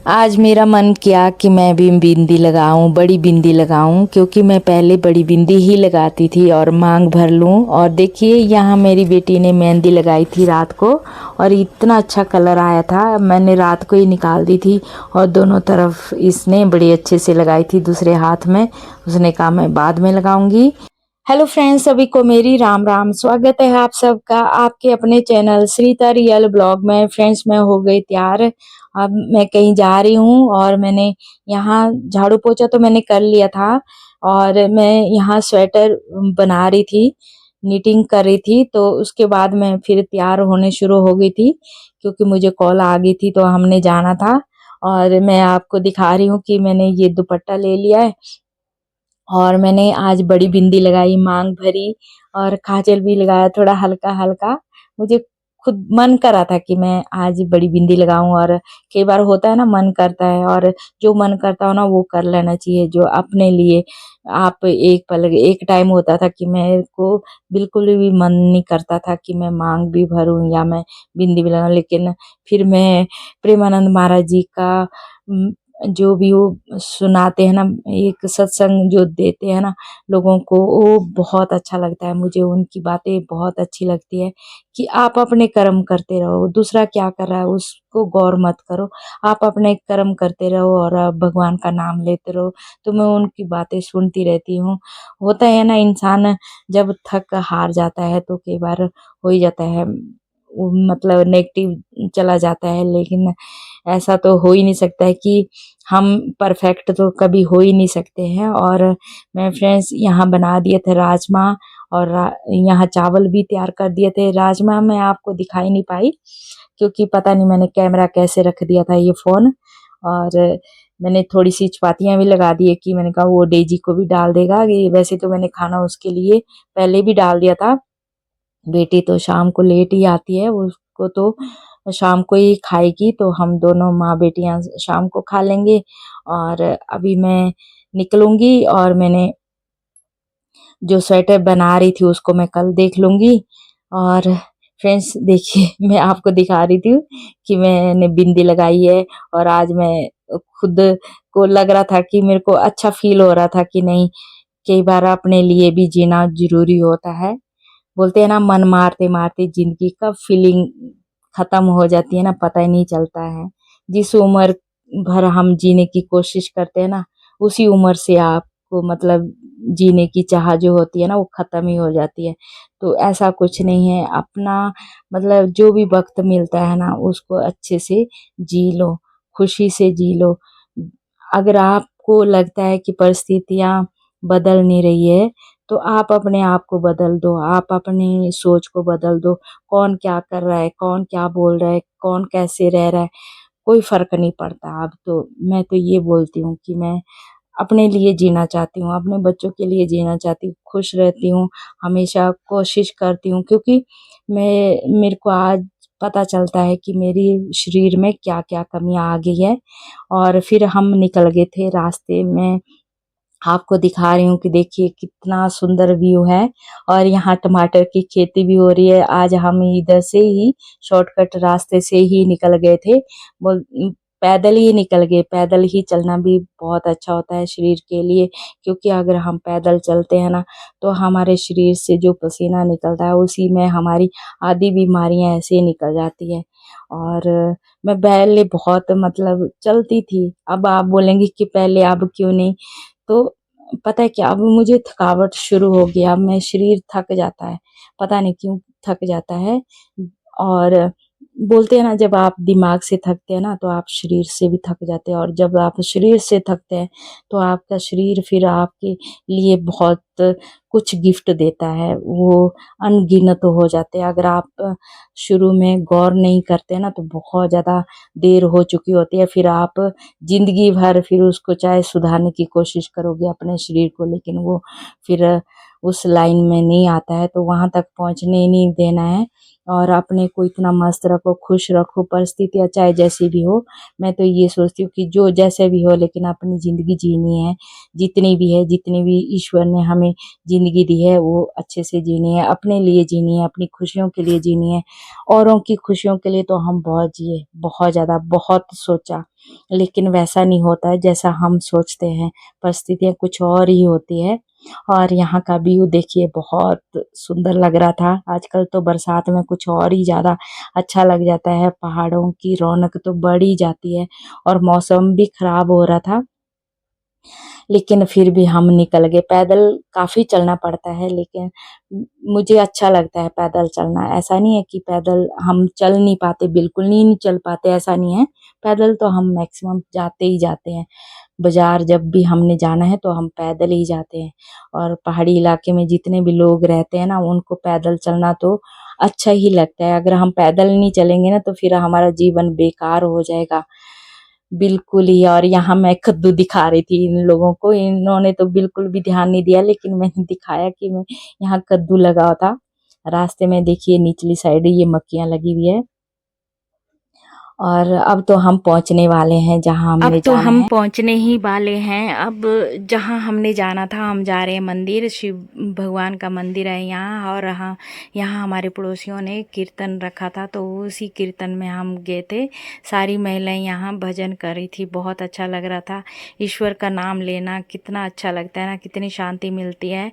आज मेरा मन किया कि मैं भी बिंदी लगाऊं, बड़ी बिंदी लगाऊं, क्योंकि मैं पहले बड़ी बिंदी ही लगाती थी और मांग भर लूं। और देखिए यहाँ मेरी बेटी ने मेहंदी लगाई थी रात को और इतना अच्छा कलर आया था, मैंने रात को ही निकाल दी थी। और दोनों तरफ इसने बड़ी अच्छे से लगाई थी, दूसरे हाथ में। उसने कहा मैं बाद में लगाऊंगी। हेलो फ्रेंड्स, सभी को मेरी राम राम। स्वागत है आप सबका आपके अपने चैनल श्रीता रियल ब्लॉग में। फ्रेंड्स, मैं हो गई तैयार। अब मैं कहीं जा रही हूँ और मैंने यहाँ झाड़ू पोछा तो मैंने कर लिया था और मैं यहाँ स्वेटर बना रही थी, निटिंग कर रही थी। तो उसके बाद मैं फिर तैयार होने शुरू हो गई थी क्योंकि मुझे कॉल आ गई थी तो हमने जाना था। और मैं आपको दिखा रही हूँ कि मैंने ये दुपट्टा ले लिया है और मैंने आज बड़ी बिंदी लगाई, मांग भरी और काजल भी लगाया थोड़ा हल्का हल्का। मुझे खुद मन करा था कि मैं आज बड़ी बिंदी लगाऊं। और कई बार होता है ना, मन करता है और जो मन करता हो ना वो कर लेना चाहिए, जो अपने लिए। आप एक पल एक टाइम होता था कि मेरे को बिल्कुल भी मन नहीं करता था कि मैं मांग भी भरूं या मैं बिंदी भी लगाऊं, लेकिन फिर मैं प्रेमानंद महाराज जी का जो भी वो सुनाते हैं ना, एक सत्संग जो देते हैं ना लोगों को, वो बहुत अच्छा लगता है। मुझे उनकी बातें बहुत अच्छी लगती है कि आप अपने कर्म करते रहो, दूसरा क्या कर रहा है उसको गौर मत करो। आप अपने कर्म करते रहो और आप भगवान का नाम लेते रहो। तो मैं उनकी बातें सुनती रहती हूँ। होता है ना, इंसान जब थक हार जाता है तो कई बार हो ही जाता है, मतलब नेगेटिव चला जाता है। लेकिन ऐसा तो हो ही नहीं सकता है कि हम परफेक्ट तो कभी हो ही नहीं सकते हैं। और मैं फ्रेंड्स यहाँ बना दिए थे राजमा और यहाँ चावल भी तैयार कर दिए थे। राजमा मैं आपको दिखाई नहीं पाई क्योंकि पता नहीं मैंने कैमरा कैसे रख दिया था ये फ़ोन। और मैंने थोड़ी सी चपातियाँ भी लगा दी है कि मैंने कहा वो डेजी को भी डाल देगा। ये वैसे तो मैंने खाना उसके लिए पहले भी डाल दिया था। बेटी तो शाम को लेट ही आती है, उसको तो शाम को ही खाएगी, तो हम दोनों माँ बेटियां शाम को खा लेंगे। और अभी मैं निकलूंगी और मैंने जो स्वेटर बना रही थी उसको मैं कल देख लूंगी। और फ्रेंड्स देखिए मैं आपको दिखा रही थी कि मैंने बिंदी लगाई है और आज मैं खुद को लग रहा था कि मेरे को अच्छा फील हो रहा था कि नहीं, कई बार अपने लिए भी जीना जरूरी होता है। बोलते हैं ना, मन मारते मारते जिंदगी कब फीलिंग खत्म हो जाती है ना, पता ही नहीं चलता है। जिस उम्र भर हम जीने की कोशिश करते हैं ना, उसी उम्र से आपको मतलब जीने की चाह जो होती है ना वो खत्म ही हो जाती है। तो ऐसा कुछ नहीं है, अपना मतलब जो भी वक्त मिलता है ना उसको अच्छे से जी लो, खुशी से जी लो। अगर आपको लगता है कि परिस्थितियां बदल नहीं रही है तो आप अपने आप को बदल दो, आप अपनी सोच को बदल दो। कौन क्या कर रहा है, कौन क्या बोल रहा है, कौन कैसे रह रहा है, कोई फर्क नहीं पड़ता। अब तो मैं तो ये बोलती हूँ कि मैं अपने लिए जीना चाहती हूँ, अपने बच्चों के लिए जीना चाहती हूँ, खुश रहती हूँ, हमेशा कोशिश करती हूँ। क्योंकि मेरे को आज पता चलता है कि मेरी शरीर में क्या क्या कमियां आ गई है। और फिर हम निकल गए थे रास्ते में, आपको दिखा रही हूँ कि देखिए कितना सुंदर व्यू है। और यहाँ टमाटर की खेती भी हो रही है। आज हम इधर से ही शॉर्टकट रास्ते से ही निकल गए थे। बोल पैदल ही निकल गए। पैदल ही चलना भी बहुत अच्छा होता है शरीर के लिए, क्योंकि अगर हम पैदल चलते हैं ना तो हमारे शरीर से जो पसीना निकलता है उसी में हमारी आधी बीमारियां ऐसे ही निकल जाती है। और मैं पहले बहुत मतलब चलती थी, अब आप बोलेंगे कि पहले अब क्यों नहीं। तो पता है क्या, अब मुझे थकावट शुरू हो गया, अब मैं शरीर थक जाता है, पता नहीं क्यों थक जाता है। और बोलते हैं ना, जब आप दिमाग से थकते हैं ना तो आप शरीर से भी थक जाते हैं, और जब आप शरीर से थकते हैं तो आपका शरीर फिर आपके लिए बहुत कुछ गिफ्ट देता है, वो अनगिनत हो जाते हैं। अगर आप शुरू में गौर नहीं करते ना तो बहुत ज़्यादा देर हो चुकी होती है, फिर आप जिंदगी भर फिर उसको चाहे सुधारने की कोशिश करोगे अपने शरीर को, लेकिन वो फिर उस लाइन में नहीं आता है, तो वहां तक पहुंचने ही नहीं देना है। और अपने को इतना मस्त रखो, खुश रखो, परिस्थितियाँ चाहे जैसी भी हो। मैं तो ये सोचती हूँ कि जो जैसे भी हो, लेकिन अपनी ज़िंदगी जीनी है, जितनी भी है, जितनी भी ईश्वर ने हमें ज़िंदगी दी है वो अच्छे से जीनी है, अपने लिए जीनी है, अपनी खुशियों के लिए जीनी है। औरों की खुशियों के लिए तो हम बहुत जिए, बहुत ज़्यादा, बहुत सोचा, लेकिन वैसा नहीं होता है जैसा हम सोचते हैं, परिस्थितियाँ कुछ और ही होती है। और यहाँ का व्यू देखिए, बहुत सुंदर लग रहा था। आजकल तो बरसात में कुछ और ही ज़्यादा अच्छा लग जाता है, पहाड़ों की रौनक तो बढ़ ही जाती है। और मौसम भी खराब हो रहा था, लेकिन फिर भी हम निकल गए। पैदल काफ़ी चलना पड़ता है, लेकिन मुझे अच्छा लगता है पैदल चलना। ऐसा नहीं है कि पैदल हम चल नहीं पाते, बिल्कुल नहीं चल पाते, ऐसा नहीं है। पैदल तो हम मैक्सिमम जाते ही जाते हैं। बाज़ार जब भी हमने जाना है तो हम पैदल ही जाते हैं। और पहाड़ी इलाके में जितने भी लोग रहते हैं ना, उनको पैदल चलना तो अच्छा ही लगता है। अगर हम पैदल नहीं चलेंगे ना, तो फिर हमारा जीवन बेकार हो जाएगा। बिल्कुल ही। और यहाँ मैं कद्दू दिखा रही थी इन लोगों को, इन्होंने तो बिल्कुल भी ध्यान नहीं दिया, लेकिन मैंने दिखाया कि मैं यहाँ कद्दू लगा हुआ था। रास्ते में देखिए निचली साइड ये मक्खियाँ लगी हुई है। और अब तो हम पहुँचने वाले हैं जहाँ हमने जाना है। पहुँचने ही वाले हैं। अब जहाँ हमने जाना था, हम जा रहे हैं मंदिर, शिव भगवान का मंदिर है यहाँ। और यहाँ हमारे पड़ोसियों ने कीर्तन रखा था, तो उसी कीर्तन में हम गए थे। सारी महिलाएं यहाँ भजन कर रही थी, बहुत अच्छा लग रहा था। ईश्वर का नाम लेना कितना अच्छा लगता है ना, कितनी शांति मिलती है।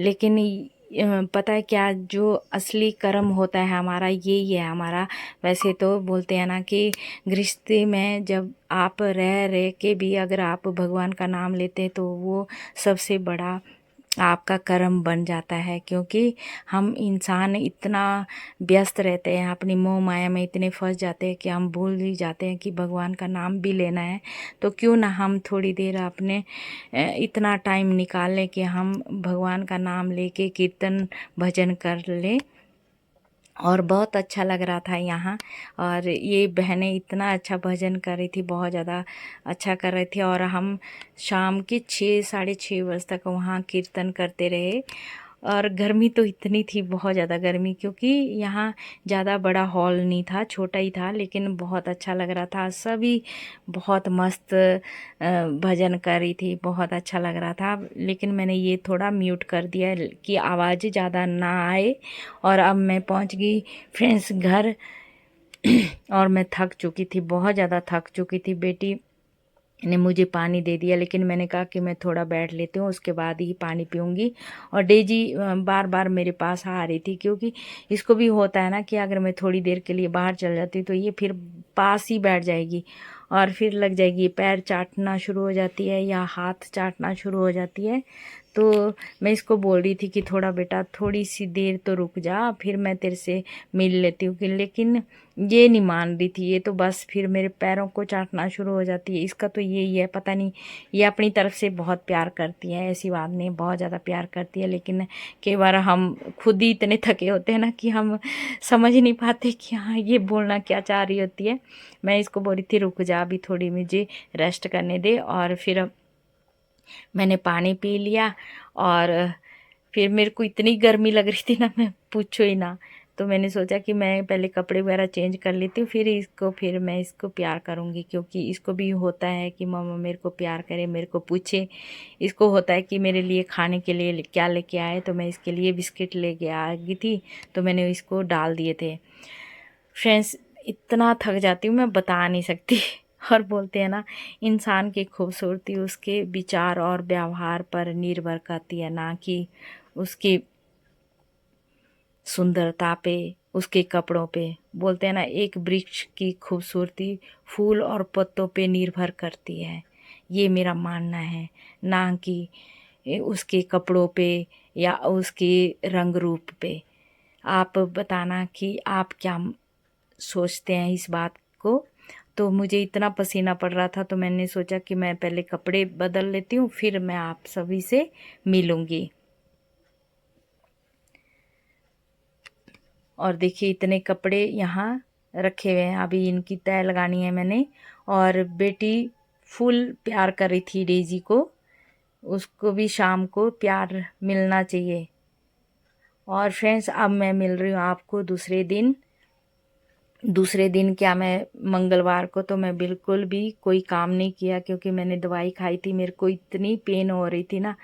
लेकिन पता है क्या, जो असली कर्म होता है हमारा, यही है हमारा। वैसे तो बोलते हैं ना कि गृहस्थी में जब आप रह रह के भी अगर आप भगवान का नाम लेते हैं, तो वो सबसे बड़ा आपका कर्म बन जाता है। क्योंकि हम इंसान इतना व्यस्त रहते हैं, अपनी मोह माया में इतने फंस जाते हैं कि हम भूल ही जाते हैं कि भगवान का नाम भी लेना है। तो क्यों ना हम थोड़ी देर अपने इतना टाइम निकाल लें कि हम भगवान का नाम लेके कीर्तन भजन कर लें। और बहुत अच्छा लग रहा था यहाँ। और ये बहनें इतना अच्छा भजन कर रही थी, बहुत ज़्यादा अच्छा कर रही थी। और हम शाम के 6 साढ़े 6 बजे तक वहाँ कीर्तन करते रहे। और गर्मी तो इतनी थी, बहुत ज़्यादा गर्मी, क्योंकि यहाँ ज़्यादा बड़ा हॉल नहीं था, छोटा ही था, लेकिन बहुत अच्छा लग रहा था। सभी बहुत मस्त भजन कर रही थी, बहुत अच्छा लग रहा था। लेकिन मैंने ये थोड़ा म्यूट कर दिया कि आवाज़ ज़्यादा ना आए। और अब मैं पहुंच गई फ्रेंड्स घर। और मैं थक चुकी थी, बहुत ज़्यादा थक चुकी थी। बेटी ने मुझे पानी दे दिया, लेकिन मैंने कहा कि मैं थोड़ा बैठ लेती हूँ, उसके बाद ही पानी पीऊँगी। और डेजी बार बार मेरे पास आ रही थी, क्योंकि इसको भी होता है ना कि अगर मैं थोड़ी देर के लिए बाहर चल जाती हूँ तो ये फिर पास ही बैठ जाएगी, और फिर लग जाएगी, पैर चाटना शुरू हो जाती है या हाथ चाटना शुरू हो जाती है। तो मैं इसको बोल रही थी कि थोड़ा बेटा, थोड़ी सी देर तो रुक जा, फिर मैं तेरे से मिल लेती हूँ। कि लेकिन ये नहीं मान रही थी, ये तो बस फिर मेरे पैरों को चाटना शुरू हो जाती है। इसका तो यही है, पता नहीं, ये अपनी तरफ से बहुत प्यार करती है, ऐसी बात नहीं, बहुत ज़्यादा प्यार करती है। लेकिन कई बार हम खुद ही इतने थके होते हैं ना कि हम समझ नहीं पाते कि हाँ ये बोलना क्या चाह रही होती है। मैं इसको बोल रही थी रुक जा, अभी थोड़ी मुझे रेस्ट करने दे। और फिर मैंने पानी पी लिया। और फिर मेरे को इतनी गर्मी लग रही थी ना, मैं पूछो ही ना। तो मैंने सोचा कि मैं पहले कपड़े वगैरह चेंज कर लेती हूँ, फिर मैं इसको प्यार करूँगी। क्योंकि इसको भी होता है कि मम्मा मेरे को प्यार करे, मेरे को पूछे। इसको होता है कि मेरे लिए खाने के लिए क्या लेके आए, तो मैं इसके लिए बिस्किट लेके आ गई थी, तो मैंने इसको डाल दिए थे। फ्रेंड्स, इतना थक जाती हूँ मैं बता नहीं सकती। और बोलते हैं ना, इंसान की खूबसूरती उसके विचार और व्यवहार पर निर्भर करती है, ना कि उसकी सुंदरता पे, उसके कपड़ों पे। बोलते हैं ना, एक वृक्ष की खूबसूरती फूल और पत्तों पे निर्भर करती है, ये मेरा मानना है, ना कि उसके कपड़ों पे या उसके रंग रूप पे। आप बताना कि आप क्या सोचते हैं इस बात को। तो मुझे इतना पसीना पड़ रहा था, तो मैंने सोचा कि मैं पहले कपड़े बदल लेती हूँ, फिर मैं आप सभी से मिलूँगी। और देखिए इतने कपड़े यहाँ रखे हुए हैं, अभी इनकी तह लगानी है मैंने। और बेटी फुल प्यार कर रही थी डेजी को, उसको भी शाम को प्यार मिलना चाहिए। और फ्रेंड्स अब मैं मिल रही हूँ आपको दूसरे दिन क्या, मैं मंगलवार को तो मैं बिल्कुल भी कोई काम नहीं किया क्योंकि मैंने दवाई खाई थी। मेरे को इतनी पेन हो रही थी ना,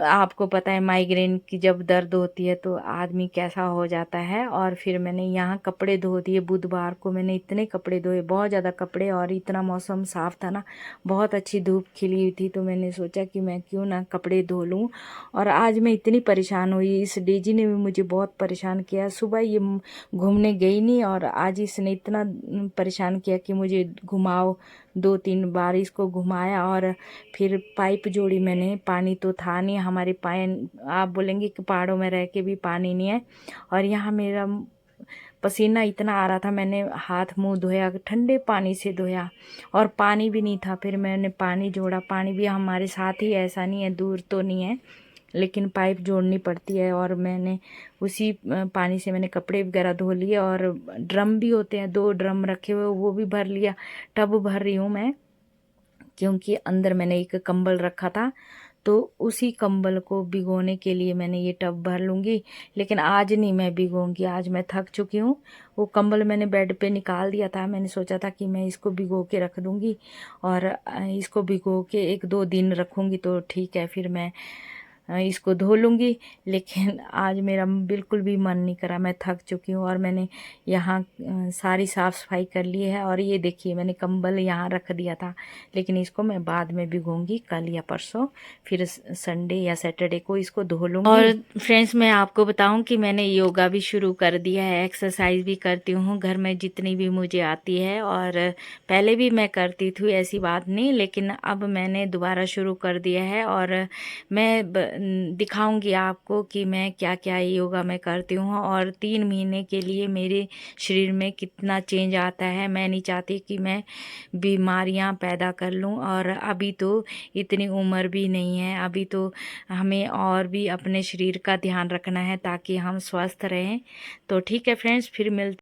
आपको पता है माइग्रेन की जब दर्द होती है तो आदमी कैसा हो जाता है। और फिर मैंने यहाँ कपड़े धो दिए। बुधवार को मैंने इतने कपड़े धोए, बहुत ज़्यादा कपड़े, और इतना मौसम साफ़ था ना, बहुत अच्छी धूप खिली हुई थी, तो मैंने सोचा कि मैं क्यों ना कपड़े धो लूँ। और आज मैं इतनी परेशान हुई, इस डेजी ने भी मुझे बहुत परेशान किया। सुबह ये घूमने गई नहीं और आज इसने इतना परेशान किया कि मुझे घुमाओ, 2-3 बार इसको घुमाया और फिर पाइप जोड़ी मैंने। पानी तो था नहीं हमारे पाइन, आप बोलेंगे कि पहाड़ों में रह के भी पानी नहीं है। और यहाँ मेरा पसीना इतना आ रहा था, मैंने हाथ मुंह धोया, ठंडे पानी से धोया, और पानी भी नहीं था। फिर मैंने पानी जोड़ा, पानी भी हमारे साथ ही, ऐसा नहीं है दूर तो नहीं है, लेकिन पाइप जोड़नी पड़ती है। और मैंने उसी पानी से मैंने कपड़े वगैरह धो लिए। और ड्रम भी होते हैं, 2 ड्रम रखे हुए, वो भी भर लिया। टब भर रही हूँ मैं क्योंकि अंदर मैंने एक कंबल रखा था, तो उसी कंबल को भिगोने के लिए मैंने ये टब भर लूँगी। लेकिन आज नहीं मैं भिगोऊंगी, आज मैं थक चुकी हूँ। वो कंबल मैंने बेड पे निकाल दिया था, मैंने सोचा था कि मैं इसको भिगो के रख दूँगी और इसको भिगो के 1-2 दिन रखूँगी तो ठीक है, फिर मैं इसको धो लूँगी। लेकिन आज मेरा बिल्कुल भी मन नहीं करा, मैं थक चुकी हूँ। और मैंने यहाँ सारी साफ़ सफाई कर ली है। और ये देखिए मैंने कंबल यहाँ रख दिया था, लेकिन इसको मैं बाद में भिगोऊंगी, कल या परसों, फिर संडे या सैटरडे को इसको धो लूँगी। और फ्रेंड्स मैं आपको बताऊं कि मैंने योगा भी शुरू कर दिया है, एक्सरसाइज भी करती हूँ घर में जितनी भी मुझे आती है। और पहले भी मैं करती थी, ऐसी बात नहीं, लेकिन अब मैंने दोबारा शुरू कर दिया है। और मैं दिखाऊंगी आपको कि मैं क्या क्या योगा मैं करती हूँ और 3 महीने के लिए मेरे शरीर में कितना चेंज आता है। मैं नहीं चाहती कि मैं बीमारियां पैदा कर लूं, और अभी तो इतनी उम्र भी नहीं है, अभी तो हमें और भी अपने शरीर का ध्यान रखना है ताकि हम स्वस्थ रहें। तो ठीक है फ्रेंड्स, फिर मिलते